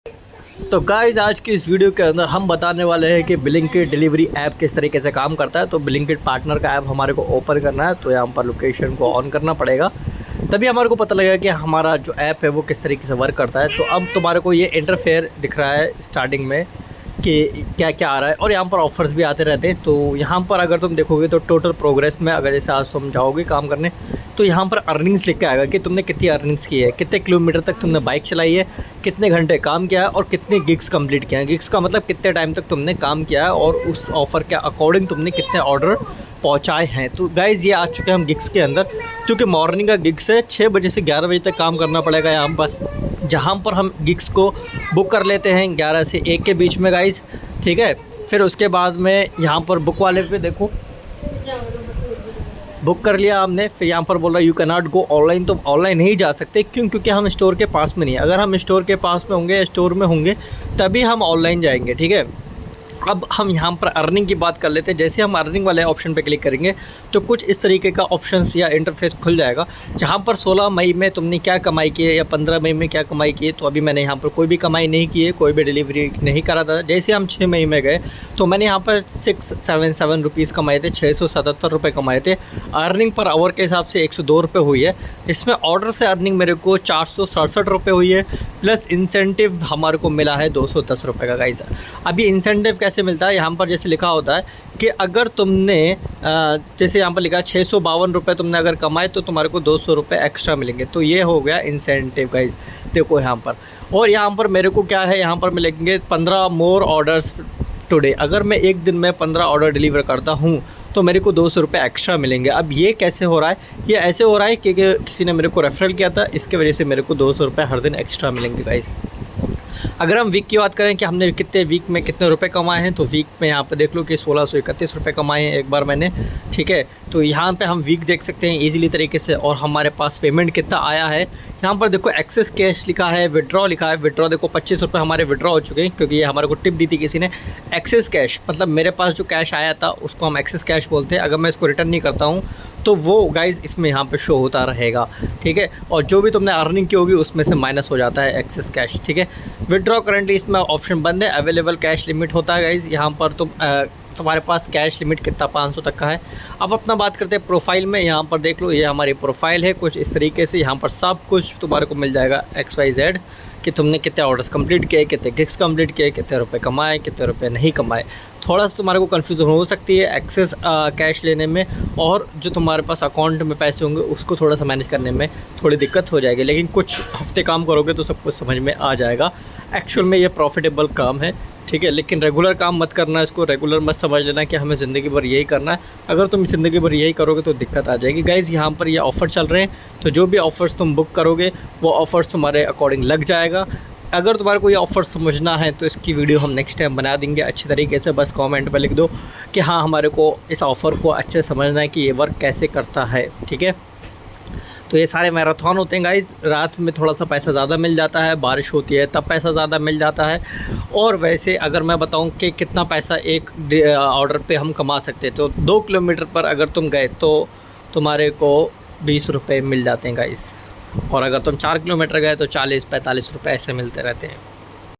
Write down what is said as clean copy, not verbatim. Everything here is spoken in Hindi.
तो गाइज़ आज की इस वीडियो के अंदर हम बताने वाले हैं कि ब्लिंकिट डिलीवरी ऐप किस तरीके से काम करता है। तो ब्लिंकिट पार्टनर का ऐप हमारे को ओपन करना है, तो यहाँ पर लोकेशन को ऑन करना पड़ेगा, तभी हमारे को पता लगेगा कि हमारा जो ऐप है वो किस तरीके से वर्क करता है। तो अब तुम्हारे को ये इंटरफेयर दिख रहा है स्टार्टिंग में कि क्या क्या आ रहा है, और यहाँ पर ऑफ़र्स भी आते रहते हैं। तो यहाँ पर अगर तुम देखोगे तो टोटल प्रोग्रेस में अगर जैसे आज तुम जाओगे काम करने, तो यहाँ पर अर्निंग्स लिख के आएगा कि तुमने कितनी अर्निंग्स की है, कितने किलोमीटर तक तुमने बाइक चलाई है, कितने घंटे काम किया है और कितने गिग्स कंप्लीट किया है। गिग्स का मतलब कितने टाइम तक तुमने काम किया है और उस ऑफ़र के अकॉर्डिंग तुमने कितने ऑर्डर पहुँचाए हैं। तो गाइज़ ये आ चुके हैं हम गिग्स के अंदर, क्योंकि मॉर्निंग का गिग्स है 6 बजे से 11 बजे तक काम करना पड़ेगा यहाँ पर, जहाँ पर हम गिग्स को बुक कर लेते हैं 11 से 1 के बीच में गाइज़, ठीक है। फिर उसके बाद में यहाँ पर बुक वाले पे देखो, बुक कर लिया हमने, फिर यहाँ पर बोल रहा है you can not go online. तो ऑनलाइन नहीं जा सकते, क्यों? क्योंकि हम स्टोर के पास में नहीं है। अगर हम स्टोर के पास में होंगे, स्टोर में होंगे, तभी हम ऑनलाइन जाएंगे, ठीक है। अब हम यहाँ पर अर्निंग की बात कर लेते हैं। जैसे हम अर्निंग वाले ऑप्शन पे क्लिक करेंगे तो कुछ इस तरीके का ऑप्शंस या इंटरफेस खुल जाएगा, जहाँ पर 16 मई में तुमने क्या कमाई की है या 15 मई में क्या कमाई की है। तो अभी मैंने यहाँ पर कोई भी कमाई नहीं की है, कोई भी डिलीवरी नहीं करा था। जैसे हम 6 मई में गए तो मैंने यहाँ पर 677 रुपीज़ कमाए थे, 677 रुपये कमाए थे। अर्निंग पर आवर के हिसाब से 102 रुपये हुई है। इसमें ऑर्डर से अर्निंग मेरे को 467 रुपये हुई है, प्लस इंसेंटिव हमारे को मिला है 210 रुपये का गाइस। अभी इंसेंटिव कैसे मिलता है, यहाँ पर जैसे लिखा होता है कि अगर तुमने जैसे यहाँ पर लिखा है 652 रुपये तुमने अगर कमाए तो तुम्हारे को 200 रुपये एक्स्ट्रा मिलेंगे। तो ये हो गया इंसेंटिव गाइस, देखो यहाँ पर। और यहाँ पर मेरे को क्या है, यहाँ पर मिलेंगे 15 मोर ऑर्डर्स टुडे। अगर मैं एक दिन में 15 ऑर्डर डिलीवर करता हूँ तो मेरे को 200 रुपये एक्स्ट्रा मिलेंगे। अब ये कैसे हो रहा है, ये ऐसे हो रहा है क्योंकि किसी ने मेरे को रेफरल किया था, इसके वजह से मेरे को 200 रुपये हर दिन एक्स्ट्रा मिलेंगे गाइस। अगर हम वीक की बात करें कि हमने कितने वीक में कितने रुपए कमाए हैं, तो वीक में यहाँ पे देख लो कि 1631 रुपये कमाए हैं एक बार मैंने, ठीक है। तो यहाँ पे हम वीक देख सकते हैं इजीली तरीके से, और हमारे पास पेमेंट कितना आया है। यहाँ पर देखो एक्सेस कैश लिखा है, विड्रॉ लिखा है। विड्रॉ देखो 25 रुपये हमारे विड्रॉ हो चुके हैं, क्योंकि ये हमारे को टिप दी थी किसी ने। एक्सेस कैश मतलब मेरे पास जो कैश आया था उसको हम एक्सेस कैश बोलते हैं। अगर मैं इसको रिटर्न नहीं करता हूँ तो वो गाइज़ इसमें यहाँ पे शो होता रहेगा, ठीक है। और जो भी तुमने अर्निंग की होगी उसमें से माइनस हो जाता है एक्सेस कैश, ठीक है। विड्रॉ करंटली इसमें ऑप्शन बंद है, अवेलेबल कैश लिमिट होता है गाइज़। यहाँ पर तुम्हारे पास कैश लिमिट कितना 500 तक का है। अब अपना बात करते हैं प्रोफाइल में। यहाँ पर देख लो, ये हमारी प्रोफाइल है कुछ इस तरीके से। यहाँ पर सब कुछ तुम्हारे को मिल जाएगा XYZ कि तुमने कितने ऑर्डर्स कंप्लीट किए, कितने गिग्स कंप्लीट किए, कितने रुपए कमाए, कितने रुपए नहीं कमाए। थोड़ा सा तुम्हारे को कन्फ्यूज़न हो सकती है एक्सेस कैश लेने में, और जो तुम्हारे पास अकाउंट में पैसे होंगे उसको थोड़ा सा मैनेज करने में थोड़ी दिक्कत हो जाएगी। लेकिन कुछ हफ्ते काम करोगे तो सब कुछ समझ में आ जाएगा। एक्चुअल में ये प्रॉफिटेबल काम है, ठीक है। लेकिन रेगुलर काम मत करना, इसको रेगुलर मत समझ लेना कि हमें ज़िंदगी भर यही करना है। अगर तुम ज़िंदगी भर यही करोगे तो दिक्कत आ जाएगी गाइज़। यहाँ पर ये ऑफ़र चल रहे हैं, तो जो भी ऑफ़र्स तुम बुक करोगे वो ऑफ़र्स तुम्हारे अकॉर्डिंग लग जाएगा। अगर तुम्हारे को ये ऑफ़र समझना है तो इसकी वीडियो हम नेक्स्ट टाइम बना देंगे अच्छी तरीके से। बस कमेंट पर लिख दो कि हाँ हमारे को इस ऑफ़र को अच्छे से समझना है कि ये वर्क कैसे करता है, ठीक है। तो ये सारे मैराथन होते हैं गाइज़। रात में थोड़ा सा पैसा ज़्यादा मिल जाता है, बारिश होती है तब पैसा ज़्यादा मिल जाता है। और वैसे अगर मैं बताऊं कि कितना पैसा एक ऑर्डर पे हम कमा सकते हैं, तो 2 किलोमीटर पर अगर तुम गए तो तुम्हारे को 20 रुपये मिल जाते हैं गाइज़। और अगर तुम 4 किलोमीटर गए तो 40-45 रुपये ऐसे मिलते रहते हैं।